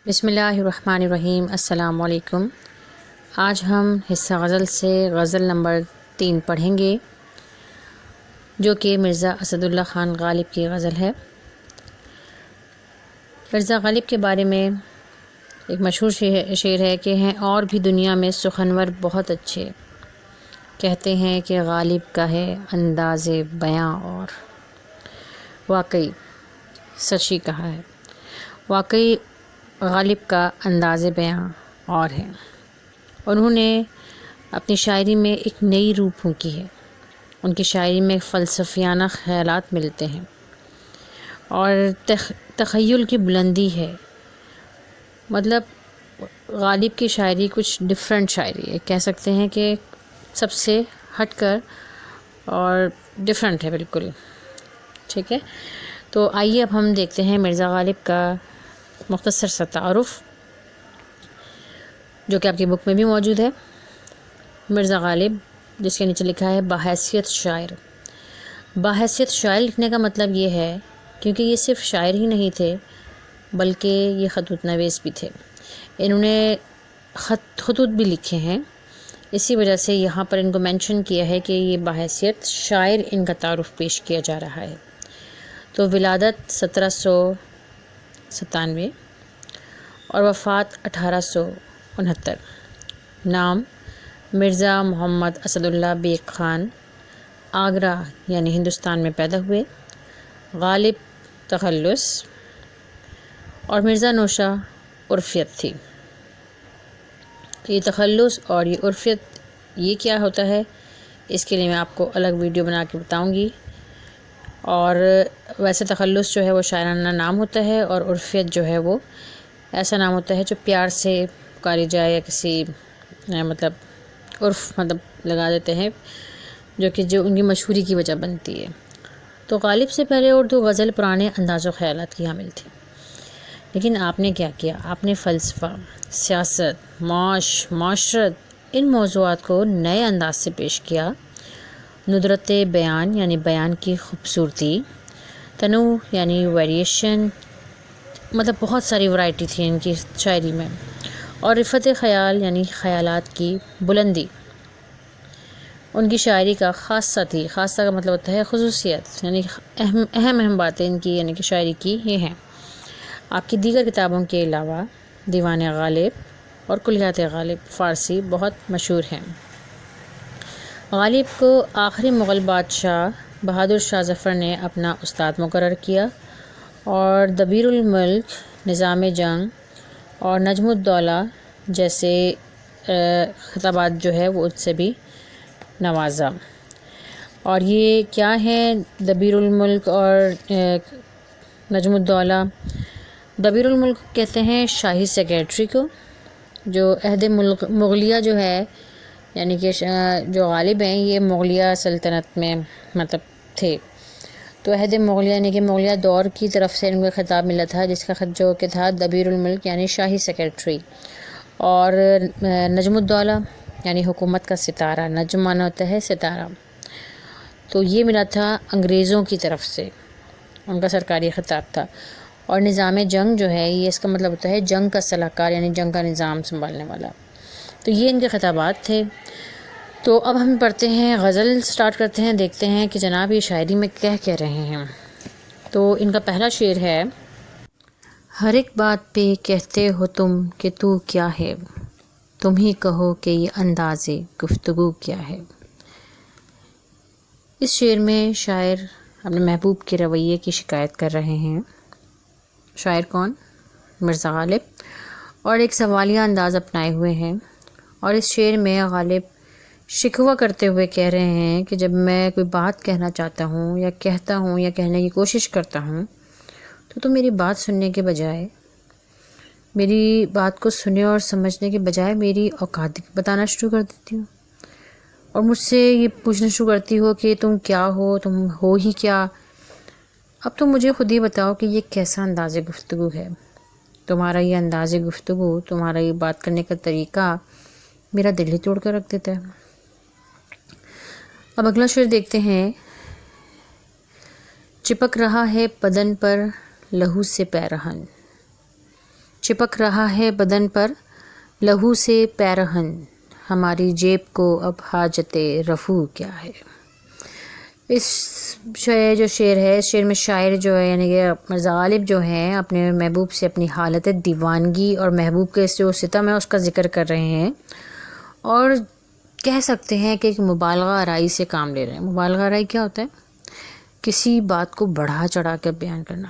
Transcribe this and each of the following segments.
بسم اللہ الرحمن الرحیم۔ السلام علیکم۔ آج ہم حصہ غزل سے غزل نمبر 3 پڑھیں گے، جو کہ مرزا اسد اللہ خان غالب کی غزل ہے۔ مرزا غالب کے بارے میں ایک مشہور شعر ہے کہ ہیں اور بھی دنیا میں سخنور بہت اچھے، کہتے ہیں کہ غالب کا ہے انداز بیاں، اور واقعی سچی کہا ہے۔ واقعی غالب کا انداز بیاں اور ہے۔ انہوں نے اپنی شاعری میں ایک نئی روح پھونکی ہے۔ ان کی شاعری میں فلسفیانہ خیالات ملتے ہیں اور تخیل کی بلندی ہے۔ مطلب غالب کی شاعری کچھ ڈیفرنٹ شاعری ہے، کہہ سکتے ہیں کہ سب سے ہٹ کر اور ڈیفرنٹ ہے بالکل۔ ٹھیک ہے، تو آئیے اب ہم دیکھتے ہیں مرزا غالب کا مختصر سا تعارف، جو کہ آپ کی بک میں بھی موجود ہے۔ مرزا غالب، جس کے نیچے لکھا ہے بحیثیت شاعر۔ بحیثیت شاعر لکھنے کا مطلب یہ ہے کیونکہ یہ صرف شاعر ہی نہیں تھے بلکہ یہ خطوط نویس بھی تھے۔ انہوں نے خطوط بھی لکھے ہیں، اسی وجہ سے یہاں پر ان کو مینشن کیا ہے کہ یہ بحیثیت شاعر ان کا تعارف پیش کیا جا رہا ہے۔ تو ولادت 1797 اور وفات 1869۔ نام مرزا محمد اسد اللہ بیگ خان، آگرہ یعنی ہندوستان میں پیدا ہوئے۔ غالب تخلص اور مرزا نوشہ عرفیت تھی۔ یہ تخلص اور یہ عرفیت یہ کیا ہوتا ہے، اس کے لیے میں آپ کو الگ ویڈیو بنا کے بتاؤں گی۔ اور ویسے تخلص جو ہے وہ شاعرانہ نام ہوتا ہے، اور عرفیت جو ہے وہ ایسا نام ہوتا ہے جو پیار سے پکاری جائے یا کسی مطلب عرف لگا دیتے ہیں، جو ان کی مشہوری کی وجہ بنتی ہے۔ تو غالب سے پہلے اردو غزل پرانے انداز و خیالات کی حامل تھی، لیکن آپ نے کیا کیا؟ آپ نے فلسفہ، سیاست، معاشرت، ان موضوعات کو نئے انداز سے پیش کیا۔ ندرت بیان یعنی بیان کی خوبصورتی، تنوع یعنی ویریشن، بہت ساری ورائٹی تھی ان کی شاعری میں، اور رفت خیال یعنی خیالات کی بلندی ان کی شاعری کا خاصہ تھی۔ خاصہ کا مطلب ہوتا ہے خصوصیت، یعنی اہم باتیں ان کی یعنی کہ شاعری کی یہ ہیں۔ آپ کی دیگر کتابوں کے علاوہ دیوان غالب اور کلیات غالب فارسی بہت مشہور ہیں۔ غالب کو آخری مغل بادشاہ بہادر شاہ ظفر نے اپنا استاد مقرر کیا، اور دبیر الملک، نظام جنگ اور نجم الدولہ جیسے خطابات جو ہے وہ ان سے بھی نوازا۔ اور یہ کیا ہے دبیر الملک اور نجم الدولہ؟ دبیر الملک کہتے ہیں شاہی سیکریٹری کو، جو عہد مغلیہ جو ہے، یعنی کہ جو غالب ہیں یہ مغلیہ سلطنت میں تھے، تو عہد مغلیہ یعنی کہ مغلیہ دور کی طرف سے ان کو خطاب ملا تھا، جس کا خط جو کہ تھا دبیر الملک یعنی شاہی سیکریٹری۔ اور نجم الدولہ یعنی حکومت کا ستارہ، نجم مانا ہوتا ہے ستارہ، تو یہ ملا تھا انگریزوں کی طرف سے، ان کا سرکاری خطاب تھا۔ اور نظام جنگ جو ہے یہ اس کا مطلب ہوتا ہے جنگ کا صلاح کار، یعنی جنگ کا نظام سنبھالنے والا۔ تو یہ ان کے خطابات تھے۔ تو اب ہم پڑھتے ہیں، غزل سٹارٹ کرتے ہیں، دیکھتے ہیں کہ جناب یہ شاعری میں کہہ رہے ہیں۔ تو ان کا پہلا شعر ہے: ہر ایک بات پہ کہتے ہو تم کہ تو کیا ہے، تم ہی کہو کہ یہ انداز گفتگو کیا ہے۔ اس شعر میں شاعر اپنے محبوب کے رویے کی شکایت کر رہے ہیں۔ شاعر کون؟ مرزا غالب، اور ایک سوالیہ انداز اپنائے ہوئے ہیں۔ اور اس شعر میں غالب شکوہ کرتے ہوئے کہہ رہے ہیں کہ جب میں کوئی بات کہنا چاہتا ہوں یا کہتا ہوں یا کہنے کی کوشش کرتا ہوں تو میری بات سننے کے بجائے، میری بات کو سنے اور سمجھنے کے بجائے میری اوقات بتانا شروع کر دیتی ہوں، اور مجھ سے یہ پوچھنا شروع کرتی ہو کہ تم کیا ہو، تم ہو ہی کیا۔ اب تم مجھے خود ہی بتاؤ کہ یہ کیسا انداز گفتگو ہے؟ تمہارا یہ انداز گفتگو، تمہارا یہ بات کرنے کا طریقہ میرا دل ہی توڑ کر رکھ دیتا ہے۔ اب اگلا شعر دیکھتے ہیں: چپک رہا ہے بدن پر لہو سے پیرہن، چپک رہا ہے بدن پر لہو سے پیرہن، ہماری جیب کو اب حاجت رفو کیا ہے۔ اس جو شعر ہے، اس شعر میں شاعر جو ہے یعنی کہ مرزا غالب جو ہیں اپنے محبوب سے اپنی حالت دیوانگی اور محبوب کے جو ستم ہے اس کا ذکر کر رہے ہیں، اور کہہ سکتے ہیں کہ ایک مبالغہ آرائی سے کام لے رہے ہیں۔ مبالغہ آرائی کیا ہوتا ہے؟ کسی بات کو بڑھا چڑھا کر بیان کرنا۔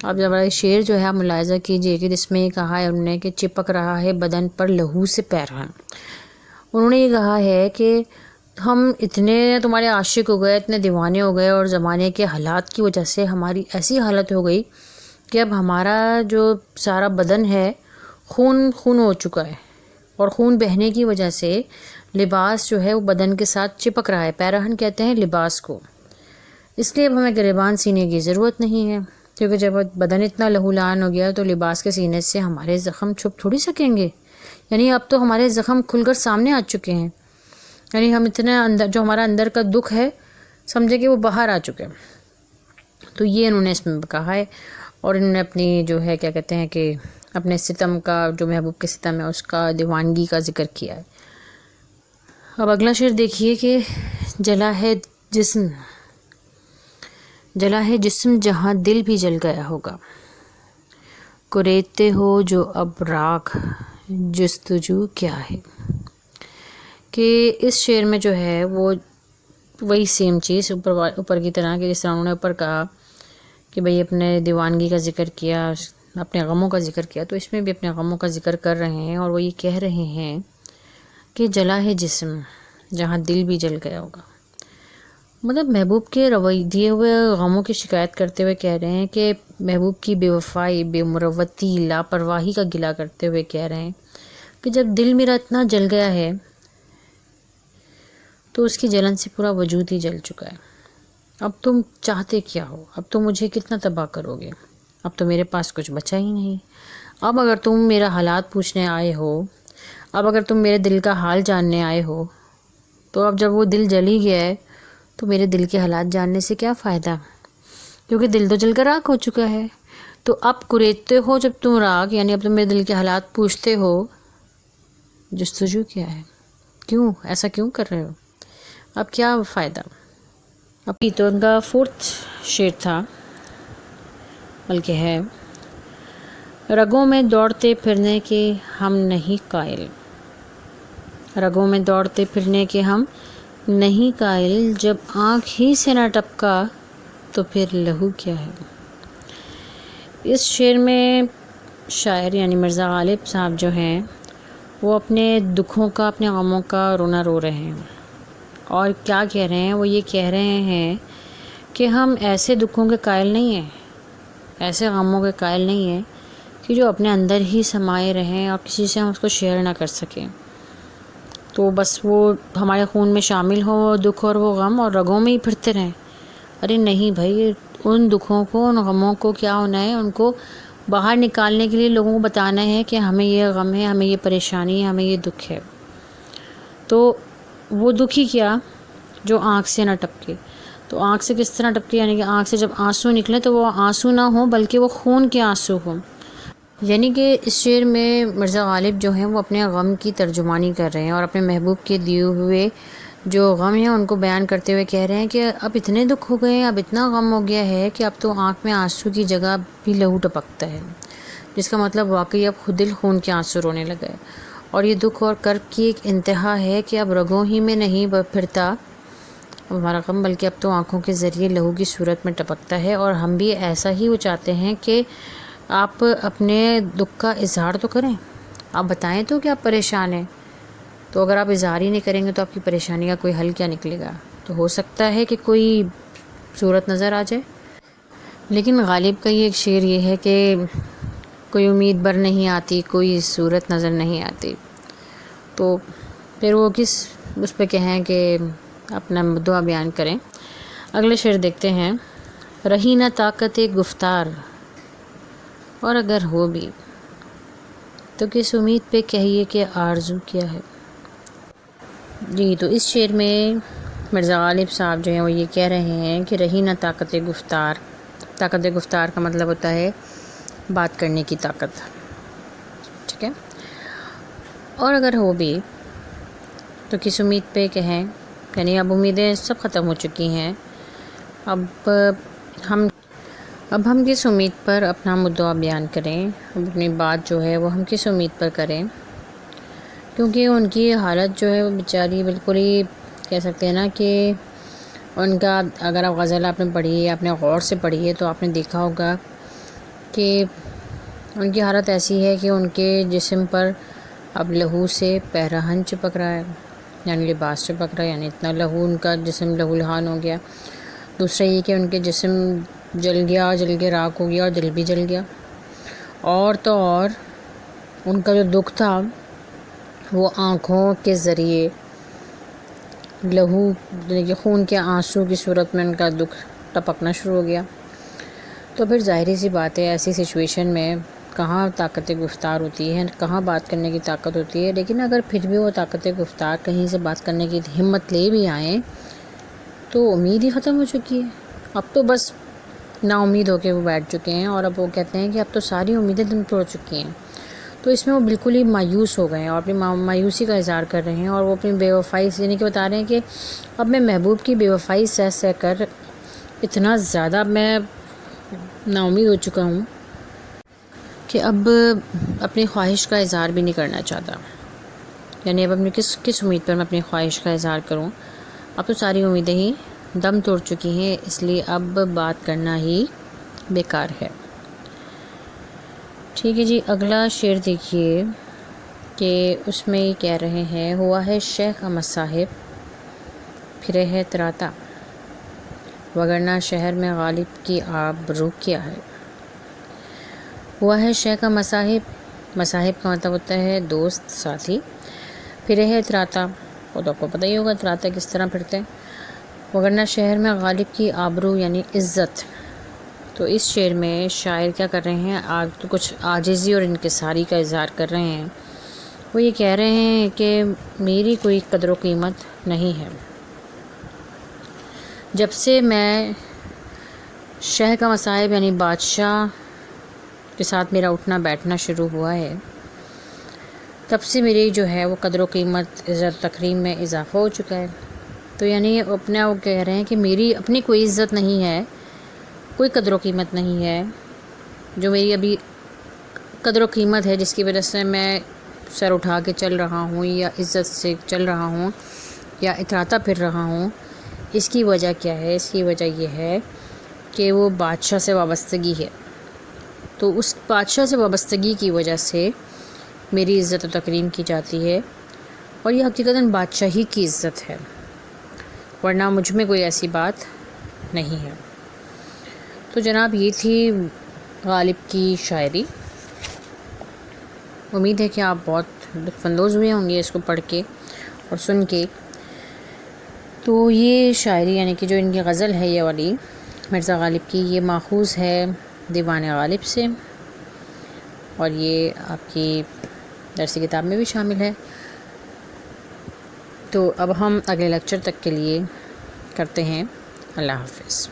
اب جب شعر جو ہے آپ ملاحظہ کیجئے کہ جس میں یہ کہا ہے انہوں نے کہ چپک رہا ہے بدن پر لہو سے پیرہن، انہوں نے یہ کہا ہے کہ ہم اتنے تمہارے عاشق ہو گئے، اتنے دیوانے ہو گئے، اور زمانے کے حالات کی وجہ سے ہماری ایسی حالت ہو گئی کہ اب ہمارا جو سارا بدن ہے خون خون ہو چکا ہے، اور خون بہنے کی وجہ سے لباس جو ہے وہ بدن کے ساتھ چپک رہا ہے۔ پیرہن کہتے ہیں لباس کو، اس لیے اب ہمیں گریبان سینے کی ضرورت نہیں ہے، کیونکہ جب بدن اتنا لہولان ہو گیا تو لباس کے سینے سے ہمارے زخم چھپ تھوڑی سکیں گے۔ یعنی اب تو ہمارے زخم کھل کر سامنے آ چکے ہیں، یعنی ہم اتنا اندر جو ہمارا اندر کا دکھ ہے سمجھے کہ وہ باہر آ چکے ہیں۔ تو یہ انہوں نے اس میں کہا ہے، اور انہوں نے اپنی جو ہے کیا کہتے ہیں کہ اپنے ستم کا، جو محبوب کے ستم ہے اس کا دیوانگی کا ذکر کیا ہے۔ اب اگلا شعر دیکھیے کہ جلا ہے جسم جہاں دل بھی جل گیا ہوگا، کریدتے ہو جو اب راکھ جستجو کیا ہے۔ کہ اس شعر میں جو ہے وہ وہی سیم چیز اوپر کی طرح کہ جس طرح انہوں نے اوپر کہا کہ بھئی اپنے دیوانگی کا ذکر کیا، اپنے غموں کا ذکر کیا، تو اس میں بھی اپنے غموں کا ذکر کر رہے ہیں، اور وہ یہ کہہ رہے ہیں کہ جلا ہے جسم جہاں دل بھی جل گیا ہوگا۔ مطلب محبوب کے دیے ہوئے غموں کی شکایت کرتے ہوئے کہہ رہے ہیں کہ محبوب کی بے وفائی، بے مروتی، لاپرواہی کا گلہ کرتے ہوئے کہہ رہے ہیں کہ جب دل میرا اتنا جل گیا ہے تو اس کی جلن سے پورا وجود ہی جل چکا ہے۔ اب تم چاہتے کیا ہو؟ اب تم مجھے کتنا تباہ کرو گے؟ اب تو میرے پاس کچھ بچا ہی نہیں۔ اب اگر تم میرا حالات پوچھنے آئے ہو، اب اگر تم میرے دل کا حال جاننے آئے ہو، تو اب جب وہ دل جل ہی گیا ہے تو میرے دل کے حالات جاننے سے کیا فائدہ، کیونکہ دل تو جل کر راکھ ہو چکا ہے۔ تو اب کریدتے ہو جب تم راکھ، یعنی اب تم میرے دل کے حالات پوچھتے ہو، جستجو کیا ہے؟ کیوں ایسا کیوں کر رہے ہو؟ اب کیا فائدہ؟ اب تو ان کا 4تھ شعر تھا، بلکہ ہے رگوں میں دوڑتے پھرنے کے ہم نہیں قائل، رگوں میں دوڑتے پھرنے کے ہم نہیں قائل، جب آنکھ ہی سے نہ ٹپکا تو پھر لہو کیا ہے۔ اس شعر میں شاعر یعنی مرزا غالب صاحب جو ہیں وہ اپنے دکھوں کا، اپنے غموں کا رونا رو رہے ہیں، اور کیا کہہ رہے ہیں؟ وہ یہ کہہ رہے ہیں کہ ہم ایسے دکھوں کے قائل نہیں ہیں، ایسے غموں کے قائل نہیں ہیں کہ جو اپنے اندر ہی سمائے رہیں اور کسی سے ہم اس کو شیئر نہ کر سکیں، تو بس وہ ہمارے خون میں شامل ہو وہ دکھ اور وہ غم، اور رگوں میں ہی پھرتے رہیں۔ ارے نہیں بھائی، ان دکھوں کو، ان غموں کو کیا ہونا ہے، ان کو باہر نکالنے کے لیے لوگوں کو بتانا ہے کہ ہمیں یہ غم ہے، ہمیں یہ پریشانی ہے، ہمیں یہ دکھ ہے۔ تو وہ دکھ ہی کیا جو آنکھ سے نہ ٹپکے۔ تو آنکھ سے کس طرح ٹپکے؟ یعنی کہ آنکھ سے جب آنسو نکلے تو وہ آنسو نہ ہوں بلکہ وہ خون کے آنسو ہوں۔ یعنی کہ اس شعر میں مرزا غالب جو ہیں وہ اپنے غم کی ترجمانی کر رہے ہیں، اور اپنے محبوب کے دیے ہوئے جو غم ہیں ان کو بیان کرتے ہوئے کہہ رہے ہیں کہ اب اتنے دکھ ہو گئے ہیں، اب اتنا غم ہو گیا ہے کہ اب تو آنکھ میں آنسو کی جگہ بھی لہو ٹپکتا ہے، جس کا مطلب واقعی اب خود دل خون کے آنسو رونے لگا ہے۔ اور یہ دکھ اور کرب کی ایک انتہا ہے کہ اب رگوں ہی میں نہیں پھرتا اب ہمارا غم، بلکہ اب تو آنکھوں کے ذریعے لہو کی صورت میں ٹپکتا ہے، اور ہم بھی ایسا ہی وہ چاہتے ہیں کہ آپ اپنے دکھ کا اظہار تو کریں، آپ بتائیں تو کہ آپ پریشان ہیں۔ تو اگر آپ اظہار ہی نہیں کریں گے تو آپ کی پریشانی کا کوئی حل کیا نکلے گا؟ تو ہو سکتا ہے کہ کوئی صورت نظر آ جائے۔ لیکن غالب کا یہ ایک شعر یہ ہے کہ کوئی امید بر نہیں آتی، کوئی صورت نظر نہیں آتی، تو پھر وہ کس اس پہ کہیں کہ اپنا دعا بیان کریں۔ اگلے شعر دیکھتے ہیں۔ رہی نہ طاقت گفتار اور اگر ہو بھی تو کس امید پہ کہیے کہ آرزو کیا ہے۔ جی، تو اس شعر میں مرزا غالب صاحب جو ہیں وہ یہ کہہ رہے ہیں کہ رہی نہ طاقت گفتار۔ طاقت گفتار کا مطلب ہوتا ہے بات کرنے کی طاقت۔ ٹھیک ہے. اور اگر ہو بھی تو کس امید پہ کہیں، یعنی اب امیدیں سب ختم ہو چکی ہیں. اب ہم کس امید پر اپنا مدعا بیان کریں، اپنی بات جو ہے وہ ہم کس امید پر کریں، کیونکہ ان کی حالت جو ہے وہ بیچاری بالکل ہی کہہ سکتے ہیں نا کہ ان کا، اگر آپ غزل آپ نے پڑھی ہے، آپ نے غور سے پڑھی ہے تو آپ نے دیکھا ہوگا کہ ان کی حالت ایسی ہے کہ ان کے جسم پر اب لہو سے پیرہن چپک رہا ہے، یعنی لباس چپک رہا ہے، یعنی اتنا لہو، ان کا جسم لہو لہان ہو گیا. دوسرا یہ کہ ان کے جسم جل کے راکھ ہو گیا اور دل بھی جل گیا. اور تو اور ان کا جو دکھ تھا وہ آنکھوں کے ذریعے لہو، یعنی خون کے آنسو کی صورت میں ان کا دکھ ٹپکنا شروع ہو گیا. تو پھر ظاہری سی بات ہے ایسی سچویشن میں کہاں طاقت گفتار ہوتی ہے، کہاں بات کرنے کی طاقت ہوتی ہے. لیکن اگر پھر بھی وہ طاقت گفتار کہیں سے بات کرنے کی ہمت لے بھی آئیں تو امید ہی ختم ہو چکی ہے. اب تو بس نا امید ہو کے وہ بیٹھ چکے ہیں، اور اب وہ کہتے ہیں کہ اب تو ساری امیدیں دم توڑ چکی ہیں. تو اس میں وہ بالکل ہی مایوس ہو گئے ہیں اور اپنی مایوسی کا اظہار کر رہے ہیں، اور وہ اپنی بے وفائی سے، یعنی کہ بتا رہے ہیں کہ اب میں محبوب کی بے وفائی سہ کر اتنا زیادہ میں نا امید ہو چکا ہوں کہ اب اپنی خواہش کا اظہار بھی نہیں کرنا چاہتا. یعنی اب اپنی کس امید پر میں اپنی خواہش کا اظہار کروں، اب تو ساری امیدیں ہی دم توڑ چکی ہیں، اس لیے اب بات کرنا ہی بیکار ہے. ٹھیک ہے جی، اگلا شعر دیکھیے کہ اس میں یہ کہہ رہے ہیں، ہوا ہے شیخ احمد صاحب پھرے ہے تراتا، وگرنہ شہر میں غالب کی آبرو کیا ہے. ہوا ہے شیخ احمد صاحب، مصاحب کا مطلب ہوتا ہے دوست، ساتھی. پھرے ہے تراتا، وہ تو آپ کو پتہ ہی ہوگا تراتا کس طرح پھرتے ہیں. وگرنہ شہر میں غالب کی آبرو یعنی عزت. تو اس شعر میں شاعر کیا کر رہے ہیں، تو کچھ عاجزی اور انکساری کا اظہار کر رہے ہیں. وہ یہ کہہ رہے ہیں کہ میری کوئی قدر و قیمت نہیں ہے. جب سے میں شیخ کا مصاحب یعنی بادشاہ کے ساتھ میرا اٹھنا بیٹھنا شروع ہوا ہے، تب سے میری جو ہے وہ قدر و قیمت، عزت تکریم میں اضافہ ہو چکا ہے. تو یعنی اپنا وہ کہہ رہے ہیں کہ میری اپنی کوئی عزت نہیں ہے، کوئی قدر و قیمت نہیں ہے. جو میری ابھی قدر و قیمت ہے، جس کی وجہ سے میں سر اٹھا کے چل رہا ہوں یا عزت سے چل رہا ہوں یا اتراتا پھر رہا ہوں، اس کی وجہ کیا ہے؟ اس کی وجہ یہ ہے کہ وہ بادشاہ سے وابستگی ہے. تو اس بادشاہ سے وابستگی کی وجہ سے میری عزت و تکریم کی جاتی ہے، اور یہ حقیقتاً بادشاہی کی عزت ہے، ورنہ مجھ میں کوئی ایسی بات نہیں ہے. تو جناب یہ تھی غالب کی شاعری. امید ہے کہ آپ بہت لطف اندوز ہوئے ہوں گے اس کو پڑھ کے اور سن کے. تو یہ شاعری یعنی کہ جو ان کی غزل ہے یہ والی مرزا غالب کی، یہ ماخوذ ہے دیوان غالب سے، اور یہ آپ کی درسی کتاب میں بھی شامل ہے. تو اب ہم اگلے لیکچر تک کے لیے کرتے ہیں اللہ حافظ.